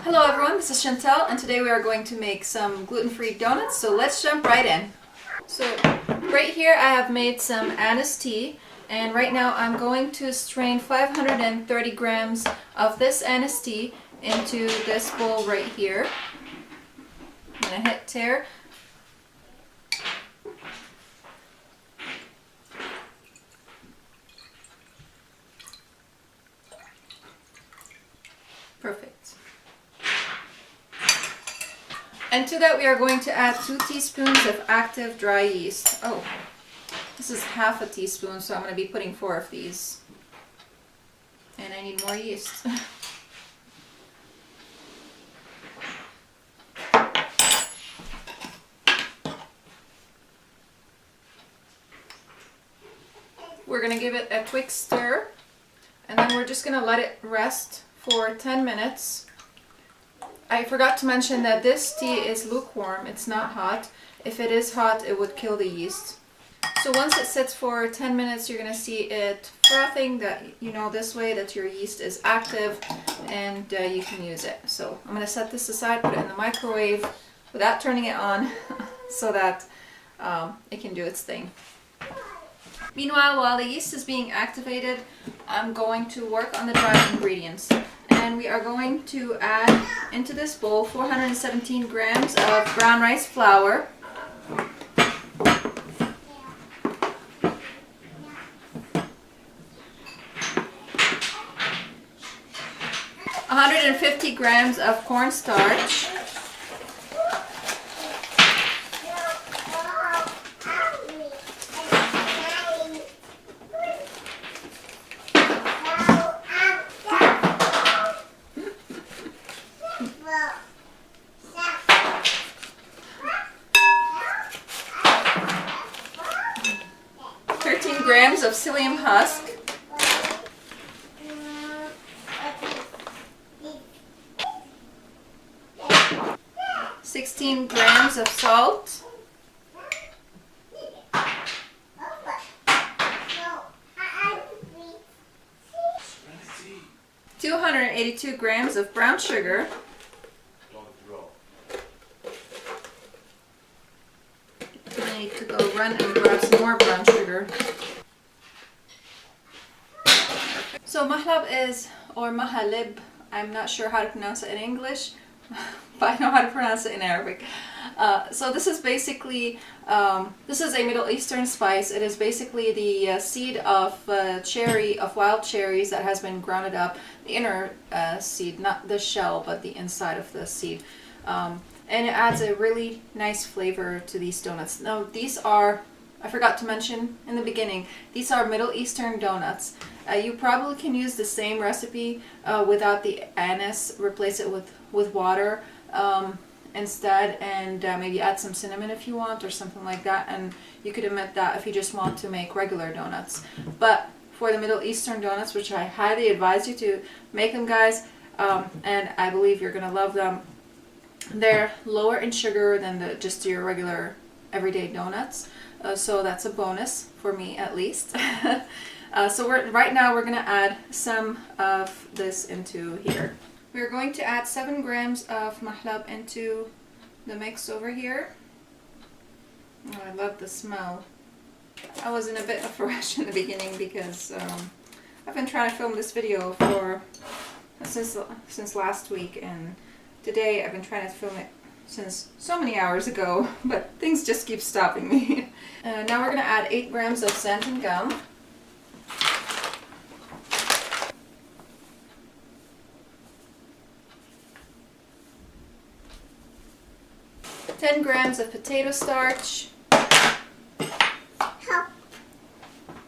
Hello everyone, this is Chantel and today we are going to make some gluten-free donuts, so let's jump right in. So right here I have made some anise tea, and right now I'm going to strain 530 grams of this anise tea into this bowl right here. I'm going to hit tear. Perfect. And to that we are going to add 2 teaspoons of active dry yeast. Oh, this is half a teaspoon, so I'm going to be putting 4 of these. And I need more yeast. We're going to give it a quick stir, and then we're just going to let it rest for 10 minutes. I forgot to mention that this tea is lukewarm, it's not hot. If it is hot, it would kill the yeast. So once it sits for 10 minutes, you're going to see it frothing, that you know this way that your yeast is active and you can use it. So I'm going to set this aside, put it in the microwave without turning it on so that it can do its thing. Meanwhile, while the yeast is being activated, I'm going to work on the dry ingredients. And we are going to add into this bowl 417 grams of brown rice flour, 150 grams of cornstarch, 13 grams of psyllium husk, 16 grams of salt, 282 grams of brown sugar, I need to go run and grab some more brown sugar. So mahlab is, or mahalib, I'm not sure how to pronounce it in English, but I know how to pronounce it in Arabic. So this is basically, this is a Middle Eastern spice. It is basically the seed of cherry, of wild cherries that has been grounded up. The inner seed, not the shell, but the inside of the seed. And it adds a really nice flavor to these donuts. Now these are, I forgot to mention in the beginning, these are Middle Eastern donuts. You probably can use the same recipe without the anise, replace it with water instead, and maybe add some cinnamon if you want or something like that, and you could omit that if you just want to make regular donuts. But for the Middle Eastern donuts, which I highly advise you to make them, guys, and I believe you're gonna love them, they're lower in sugar than just your regular everyday donuts, so that's a bonus for me at least. So right now we're going to add some of this into here. We're going to add 7 grams of mahlab into the mix over here. Oh, I love the smell. I was in a bit of a rush in the beginning because I've been trying to film this video since last week, and today I've been trying to film it since so many hours ago, but things just keep stopping me. Now we're going to add 8 grams of xanthan gum. 10 grams of potato starch.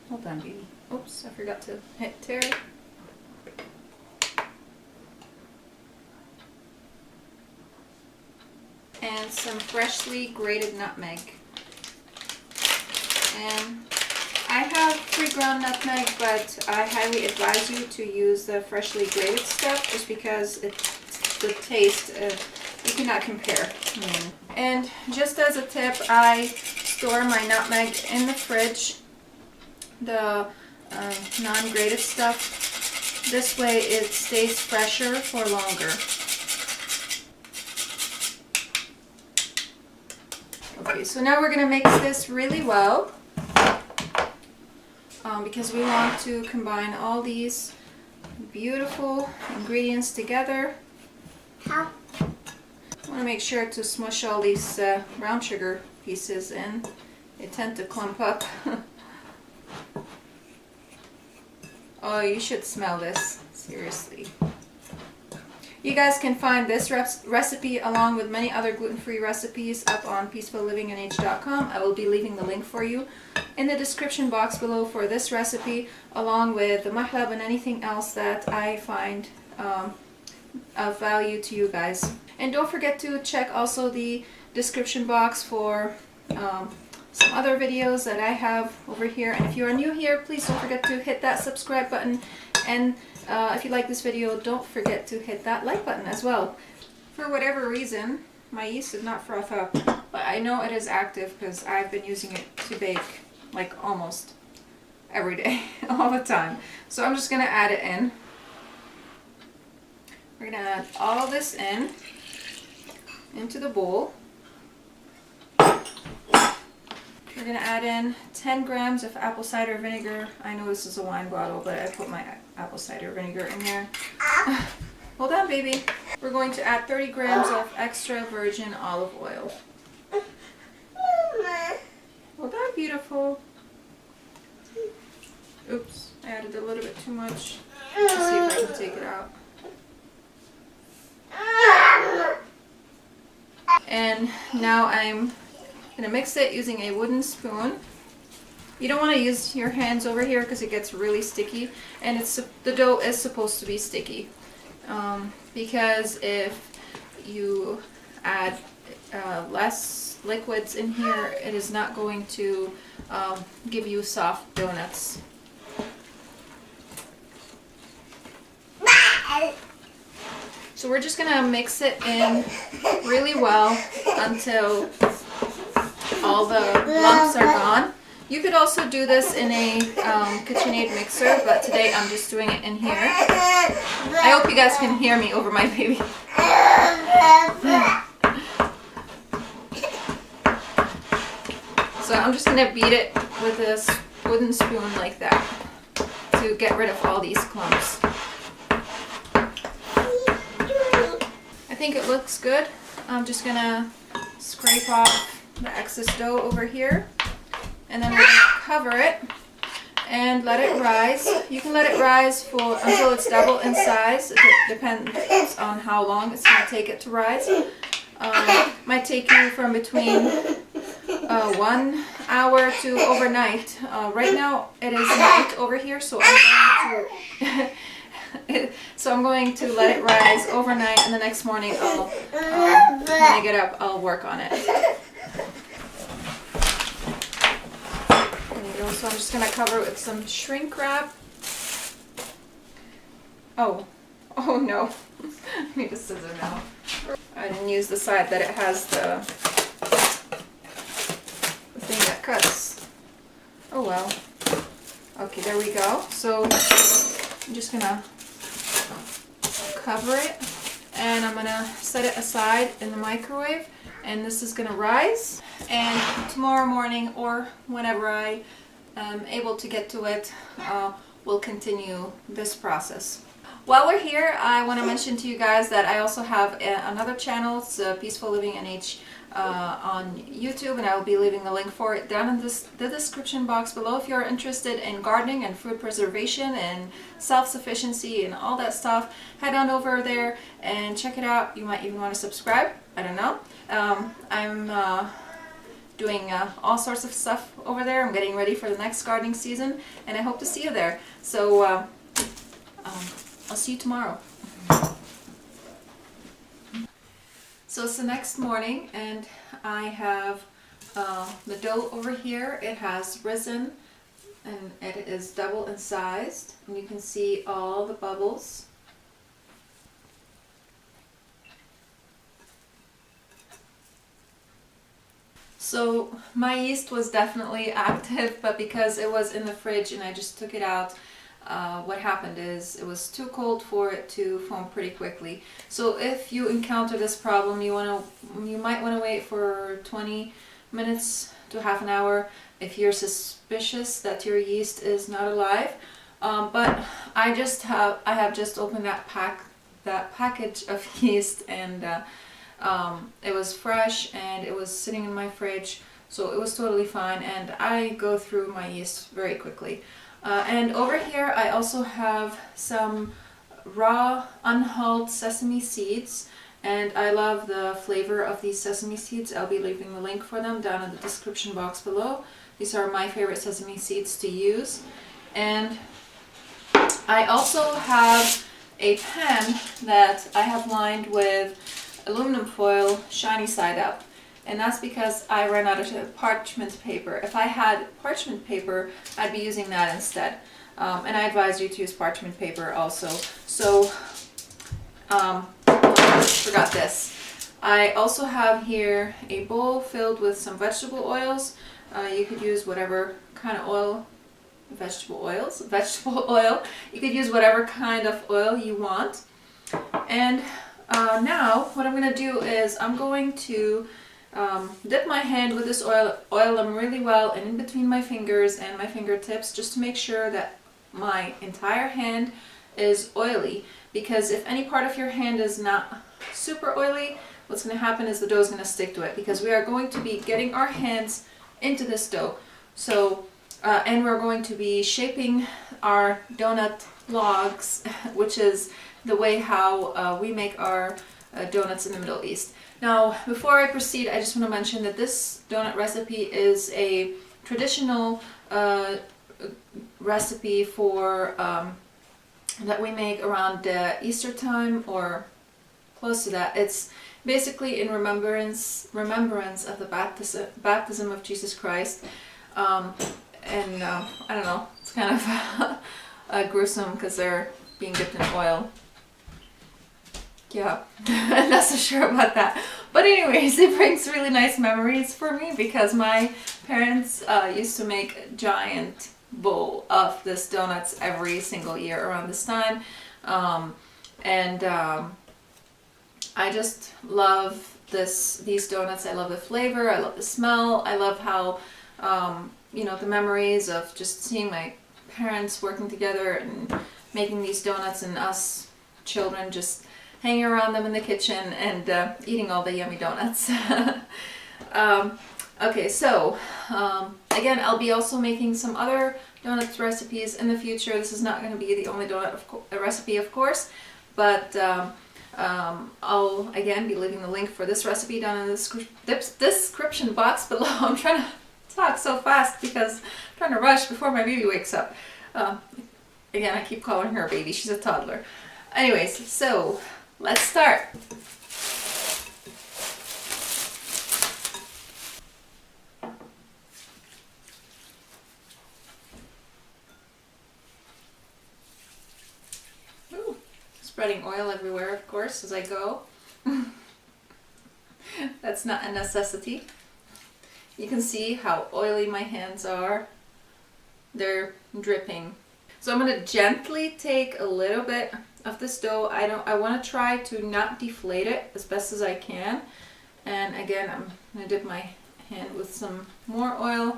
Hold on, baby. Oops, I forgot to hit tear. And some freshly grated nutmeg. And I have pre-ground nutmeg, but I highly advise you to use the freshly grated stuff just because the taste, you cannot compare. And just as a tip, I store my nutmeg in the fridge, the non-grated stuff. This way it stays fresher for longer. Okay, so now we're gonna mix this really well because we want to combine all these beautiful ingredients together. How? I want to make sure to smush all these brown sugar pieces in. They tend to clump up. Oh, you should smell this, seriously. You guys can find this recipe along with many other gluten-free recipes up on peacefullivingnh.com. I will be leaving the link for you in the description box below for this recipe, along with the mahlab and anything else that I find of value to you guys. And don't forget to check also the description box for some other videos that I have over here. And if you are new here, please don't forget to hit that subscribe button, and if you like this video, don't forget to hit that like button as well. For whatever reason, my yeast did not froth up, but I know it is active because I've been using it to bake like almost every day, all the time. So I'm just going to add it in. We're going to add all this into the bowl. We're going to add in 10 grams of apple cider vinegar. I know this is a wine bottle, but I put my apple cider vinegar in there. Hold on, baby. We're going to add 30 grams of extra virgin olive oil. Hold on, beautiful. Oops, I added a little bit too much. Let's see if I can take it out. And now I'm going to mix it using a wooden spoon. You don't want to use your hands over here because it gets really sticky, and the dough is supposed to be sticky because if you add less liquids in here, it is not going to give you soft donuts. So we're just going to mix it in really well until all the lumps are gone. You could also do this in a KitchenAid mixer, but today I'm just doing it in here. I hope you guys can hear me over my baby. So I'm just going to beat it with this wooden spoon like that to get rid of all these clumps. I think it looks good. I'm just going to scrape off the excess dough over here. And then we're going to cover it and let it rise. You can let it rise until it's double in size. It depends on how long it's going to take it to rise. Might take you from between 1 hour to overnight. Right now it is night over here, so I'm going to let it rise overnight, and the next morning when I get up, I'll work on it. So I'm just going to cover it with some shrink wrap. Oh no. I need a scissor now. I didn't use the side that it has the thing that cuts. Oh well. Okay, there we go. So I'm just going to cover it, and I'm going to set it aside in the microwave, and this is going to rise. And tomorrow morning, or whenever I able to get to it, we'll continue this process. While we're here, I want to mention to you guys that I also have another channel. It's Peaceful Living NH on YouTube, and I will be leaving the link for it down in the description box below. If you're interested in gardening and food preservation and self-sufficiency and all that stuff, head on over there and check it out. You might even want to subscribe. I don't know. I'm doing all sorts of stuff over there. I'm getting ready for the next gardening season, and I hope to see you there. So I'll see you tomorrow. So it's the next morning, and I have the dough over here. It has risen, and it is double in size, and you can see all the bubbles. So my yeast was definitely active, but because it was in the fridge and I just took it out, what happened is it was too cold for it to foam pretty quickly. So if you encounter this problem, you might want to wait for 20 minutes to half an hour if you're suspicious that your yeast is not alive. But I have just opened that package of yeast, and it was fresh and it was sitting in my fridge, so it was totally fine, and I go through my yeast very quickly. And over here I also have some raw unhulled sesame seeds, and I love the flavor of these sesame seeds. I'll be leaving the link for them down in the description box below. These are my favorite sesame seeds to use. And I also have a pan that I have lined with aluminum foil, shiny side up. And that's because I ran out of parchment paper. If I had parchment paper, I'd be using that instead. And I advise you to use parchment paper also. So, forgot this. I also have here a bowl filled with some vegetable oils. You could use whatever kind of oil, vegetable oil. You could use whatever kind of oil you want. And now what I'm going to do is I'm going to dip my hand with this oil them really well and in between my fingers and my fingertips, just to make sure that my entire hand is oily, because if any part of your hand is not super oily, what's going to happen is the dough is going to stick to it, because we are going to be getting our hands into this dough. So and we're going to be shaping our donut logs, which is the way how we make our donuts in the Middle East. Now, before I proceed, I just want to mention that this donut recipe is a traditional recipe for that we make around Easter time or close to that. It's basically in remembrance of the baptism of Jesus Christ. And I don't know, it's kind of gruesome because they're being dipped in oil. Yeah, I'm not so sure about that. But anyways, it brings really nice memories for me, because my parents used to make a giant bowl of this donuts every single year around this time. I just love these donuts. I love the flavor, I love the smell, I love how you know, the memories of just seeing my parents working together and making these donuts, and us children just hanging around them in the kitchen and eating all the yummy donuts. Okay, so again, I'll be also making some other donuts recipes in the future. This is not going to be the only donut recipe, of course, but I'll again be leaving the link for this recipe down in the description box below. I'm trying to talk so fast because I'm trying to rush before my baby wakes up. Again, I keep calling her a baby. She's a toddler. Anyways, so let's start. Ooh, spreading oil everywhere, of course, as I go. That's not a necessity. You can see how oily my hands are. They're dripping. So I'm going to gently take a little bit of this dough. I want to try to not deflate it as best as I can. And again, I'm going to dip my hand with some more oil,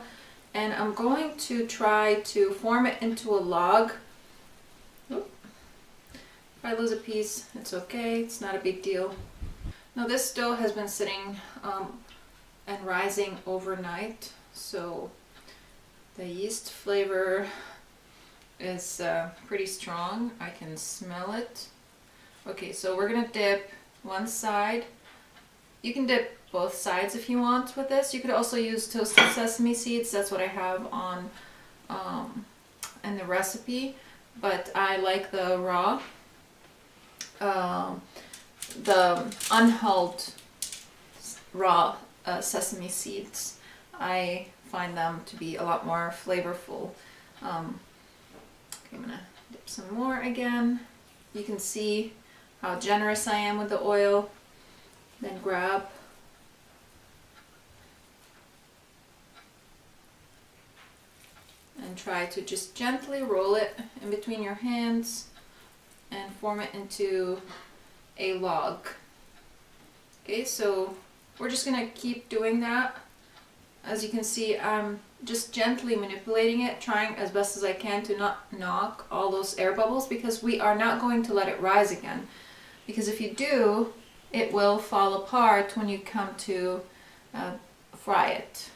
and I'm going to try to form it into a log. Oop. If I lose a piece, it's okay. It's not a big deal. Now this dough has been sitting and rising overnight, so the yeast flavor is pretty strong. I can smell it. Okay, so we're gonna dip one side. You can dip both sides if you want with this. You could also use toasted sesame seeds. That's what I have on in the recipe, but I like the raw, the unhulled raw sesame seeds. I find them to be a lot more flavorful. Okay, I'm gonna dip some more again. You can see how generous I am with the oil. Then grab and try to just gently roll it in between your hands and form it into a log. Okay, so we're just gonna keep doing that as you can see, I'm just gently manipulating it, trying as best as I can to not knock all those air bubbles, because we are not going to let it rise again. Because if you do, it will fall apart when you come to fry it.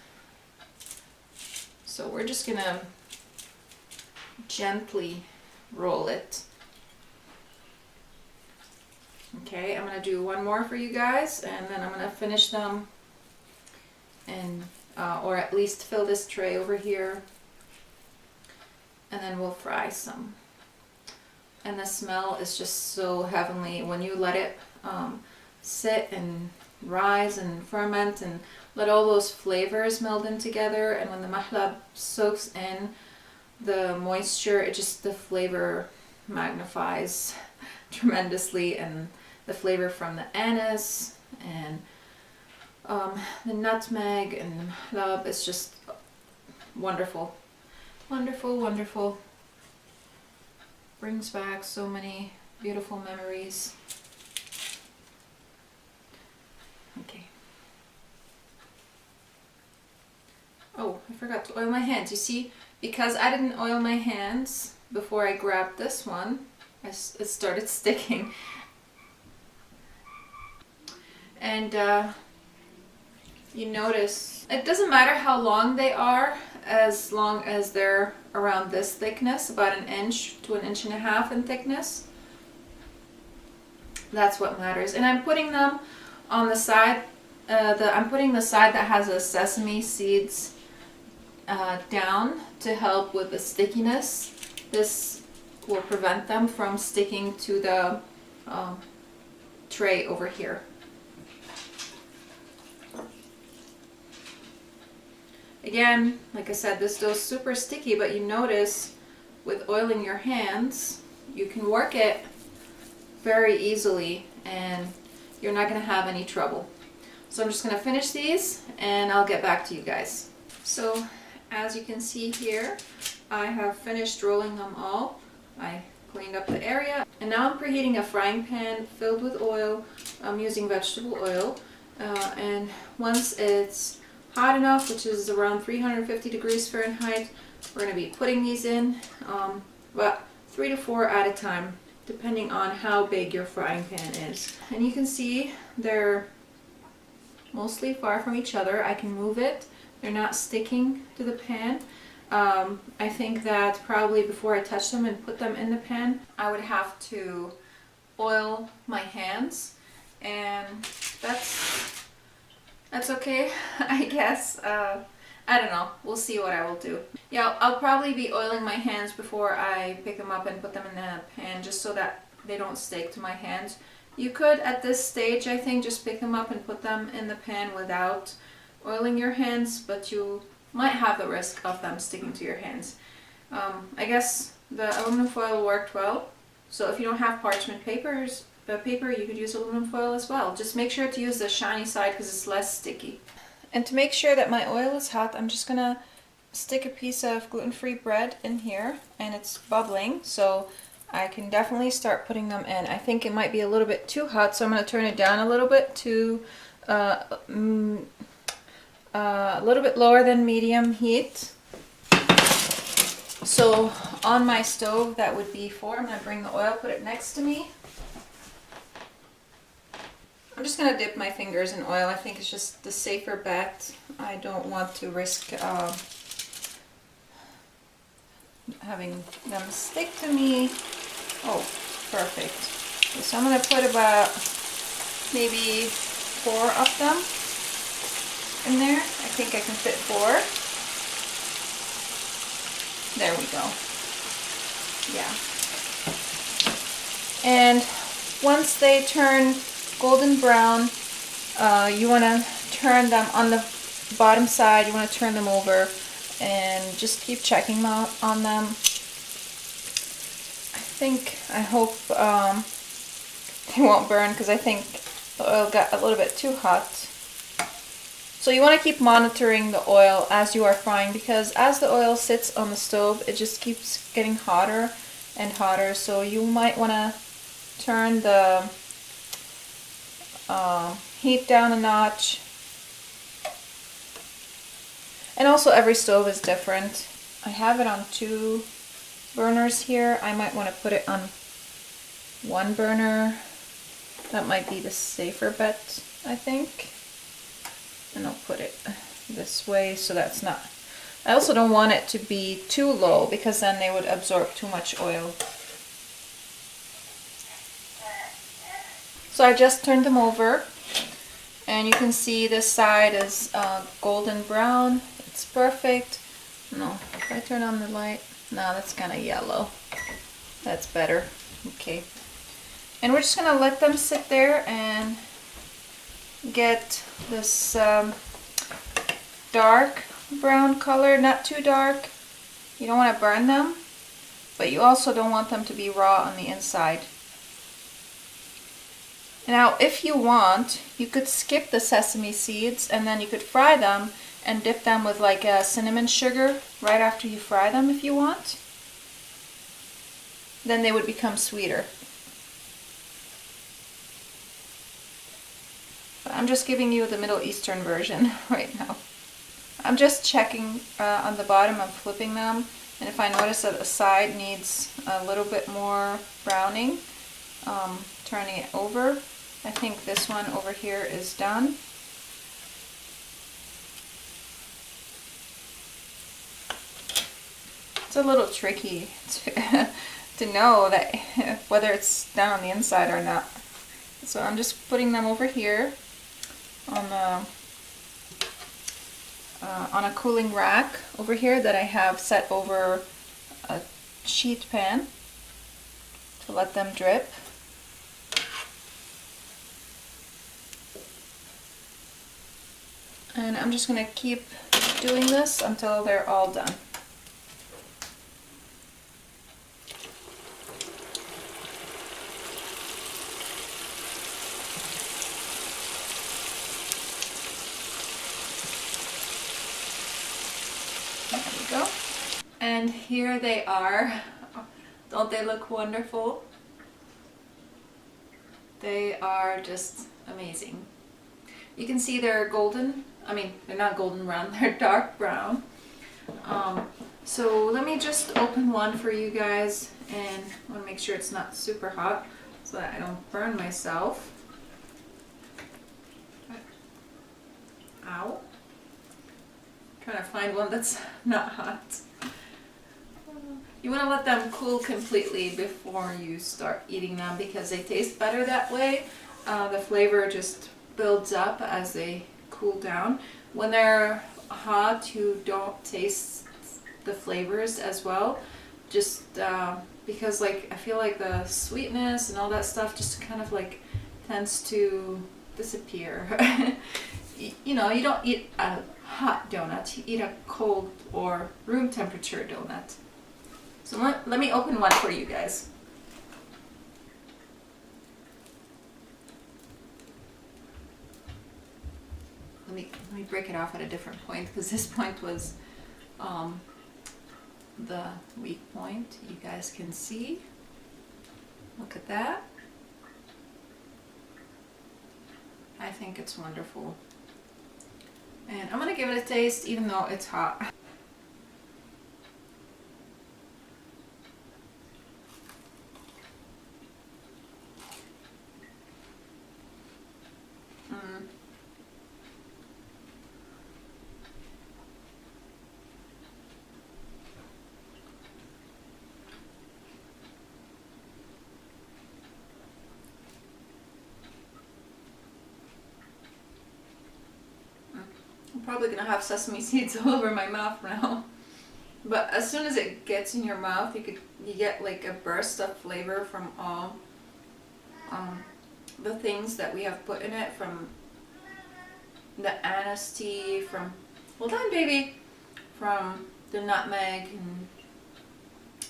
So we're just gonna gently roll it. Okay, I'm gonna do one more for you guys, and then I'm gonna finish them, and or at least fill this tray over here, and then we'll fry some. And the smell is just so heavenly when you let it sit and rise and ferment and let all those flavors meld in together. And when the mahlab soaks in the moisture, it just, the flavor magnifies tremendously, and the flavor from the anise and the nutmeg and the mahlab is just wonderful. Wonderful, wonderful. Brings back so many beautiful memories. Okay. Oh, I forgot to oil my hands. You see, because I didn't oil my hands before I grabbed this one, it started sticking. And you notice, it doesn't matter how long they are, as long as they're around this thickness, about 1 inch to 1.5 inches in thickness. That's what matters. And I'm putting them on the side, I'm putting the side that has the sesame seeds down to help with the stickiness. This will prevent them from sticking to the tray over here. Again, like I said, this dough is super sticky, but you notice with oiling your hands, you can work it very easily and you're not going to have any trouble. So I'm just going to finish these and I'll get back to you guys. So as you can see here, I have finished rolling them all. I cleaned up the area, and now I'm preheating a frying pan filled with oil. I'm using vegetable oil, and once it's hot enough, which is around 350 degrees Fahrenheit, we're going to be putting these in, about 3 to 4 at a time, depending on how big your frying pan is. And you can see they're mostly far from each other. I can move it. They're not sticking to the pan. I think that probably before I touch them and put them in the pan, I would have to oil my hands, and that's okay, I guess. I don't know. We'll see what I will do. Yeah, I'll probably be oiling my hands before I pick them up and put them in the pan, just so that they don't stick to my hands. You could, at this stage, I think, just pick them up and put them in the pan without oiling your hands, but you might have the risk of them sticking to your hands. I guess the aluminum foil worked well, so if you don't have parchment paper, you could use aluminum foil as well. Just make sure to use the shiny side because it's less sticky. And to make sure that my oil is hot, I'm just gonna stick a piece of gluten-free bread in here, and it's bubbling, so I can definitely start putting them in. I think it might be a little bit too hot, so I'm gonna turn it down a little bit to a little bit lower than medium heat. So on my stove, that would be 4. I'm going to bring the oil, put it next to me. I'm just going to dip my fingers in oil. I think it's just the safer bet. I don't want to risk having them stick to me. Oh, perfect. So I'm going to put about maybe 4 of them in there. I think I can fit 4. There we go. Yeah. And once they turn golden brown, you want to turn them on the bottom side. You want to turn them over and just keep checking on them. I hope they won't burn, because I think the oil got a little bit too hot. So you want to keep monitoring the oil as you are frying, because as the oil sits on the stove, it just keeps getting hotter and hotter. So you might want to turn the heat down a notch. And also every stove is different. I have it on 2 burners here. I might want to put it on 1 burner. That might be the safer bet, I think. And I'll put it this way so that's not... I also don't want it to be too low because then they would absorb too much oil. So I just turned them over and you can see this side is golden brown. It's perfect. No, if I turn on the light, no, that's kind of yellow. That's better. Okay. And we're just gonna let them sit there and get this dark brown color, not too dark. You don't want to burn them, but you also don't want them to be raw on the inside. Now, if you want, you could skip the sesame seeds and then you could fry them and dip them with like a cinnamon sugar right after you fry them if you want. Then they would become sweeter. But I'm just giving you the Middle Eastern version right now. I'm just checking on the bottom, I'm flipping them, and if I notice that the side needs a little bit more browning, turning it over. I think this one over here is done. It's a little tricky to know that whether it's done on the inside or not. So I'm just putting them over here on a cooling rack over here that I have set over a sheet pan to let them drip. And I'm just going to keep doing this until they're all done. There we go. And here they are. Don't they look wonderful? They are just amazing. You can see they're golden. I mean, they're not golden brown, they're dark brown. So let me just open one for you guys, and I want to make sure it's not super hot so that I don't burn myself. Ow. Trying to find one that's not hot. You want to let them cool completely before you start eating them because they taste better that way. The flavor just builds up as they cool down. When they're hot, you don't taste the flavors as well, just because like I feel like the sweetness and all that stuff just kind of like tends to disappear. You know, you don't eat a hot donut, you eat a cold or room temperature donut. So let me open one for you guys. Let me break it off at a different point because this point was the weak point. You guys can see. Look at that. I think it's wonderful. And I'm gonna give it a taste even though it's hot. I'm probably gonna have sesame seeds all over my mouth now. But as soon as it gets in your mouth, you get like a burst of flavor from all the things that we have put in it, from the anise tea, from, well done baby, from the nutmeg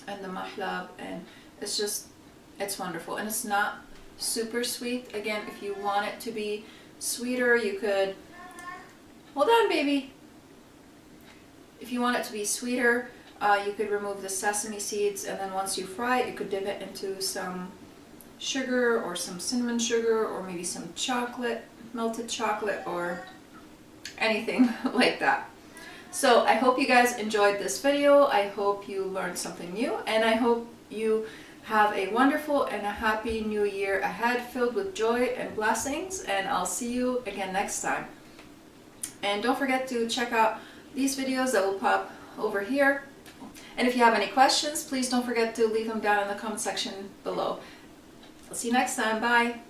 and the mahlab, and it's wonderful. And it's not super sweet. Again, if you want it to be sweeter, you could, hold on baby, if you want it to be sweeter, you could remove the sesame seeds, and then once you fry it, you could dip it into some sugar or some cinnamon sugar or maybe some chocolate, melted chocolate, or anything like that. So I hope you guys enjoyed this video. I hope you learned something new, and I hope you have a wonderful and a happy new year ahead filled with joy and blessings, and I'll see you again next time. And don't forget to check out these videos that will pop over here. And if you have any questions, please don't forget to leave them down in the comment section below. I'll see you next time. Bye!